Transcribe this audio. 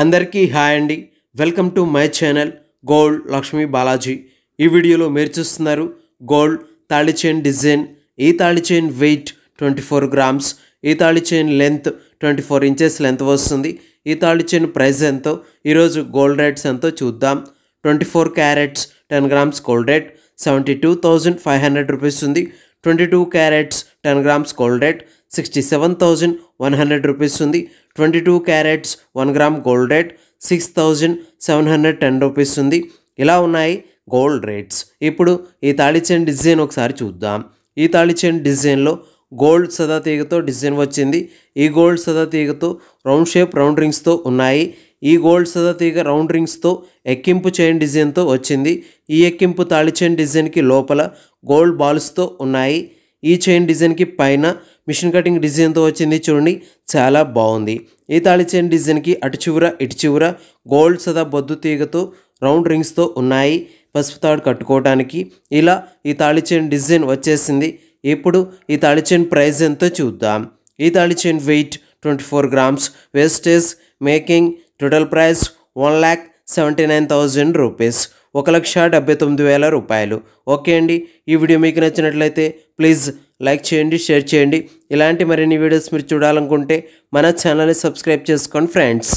అందరికీ హాయ్ అండి. Welcome to my channel gold Lakshmi Balaji. ఈ వీడియోలో మీరు చూస్తున్నారు గోల్డ్ తాళి చైన్ డిజైన్. ఈ తాళి చైన్ వెయిట్ 24 గ్రామ్స్. ఈ తాళి చైన్ లెంత్ 24 ఇంచెస్ లెంత్ వస్తుంది. ఈ తాళి చైన్ ప్రైస్ ఎంతో, ఈరోజు గోల్డ్ రేట్స్ ఎంతో చూద్దాం. 24 carats 10 grams gold rate 72,500 rupees ఉంది. 22 carats 10 grams gold rate 67,100 rupees ఉంది. 22 carats 1 gram gold rate 6,710 rupees ఉంది. ఇలా ఉన్నాయి గోల్డ్ రేట్స్. ఇప్పుడు ఈ తాళి చైన్ డిజైన్ ఒకసారి చూద్దాం. ఈ తాళి చైన్ డిజైన్లో గోల్డ్ సదా తీగతో డిజైన్ వచ్చింది. ఈ గోల్డ్ సదా తీగతో రౌండ్ షేప్ రౌండ్ రింగ్స్తో ఉన్నాయి. ఈ గోల్డ్ సదా తీగ రౌండ్ రింగ్స్తో ఎక్కింపు చైన్ డిజైన్తో వచ్చింది. ఈ ఎక్కింపు తాళి చైన్ డిజైన్కి లోపల గోల్డ్ బాల్స్తో ఉన్నాయి. ఈ చైన్ డిజైన్కి పైన మిషన్ కటింగ్ డిజైన్తో వచ్చింది. చూడండి, చాలా బాగుంది. ఈ తాళి చైన్ డిజైన్కి అటు చివర ఇటు చివర గోల్డ్ సదా బొద్దు తీగతో రౌండ్ రింగ్స్తో ఉన్నాయి. పసుపు తాడు కట్టుకోవడానికి ఇలా ఈ తాళి చైన్ డిజైన్ వచ్చేసింది. ఇప్పుడు ఈ తాళి చైన్ ప్రైస్ ఎంతో చూద్దాం. ఈ తాళి chain weight 24 grams. Wastage making total price 1,79,000 rupees, 1,79,000 రూపాయలు. ఓకే అండి, ఈ వీడియో మీకు నచ్చినట్లయితే ప్లీజ్ లైక్ చేయండి, షేర్ చేయండి. ఇలాంటి మరిన్ని వీడియోస్ మీరు చూడాలనుకుంటే మన ఛానల్ని సబ్స్క్రైబ్ చేసుకోండి ఫ్రెండ్స్.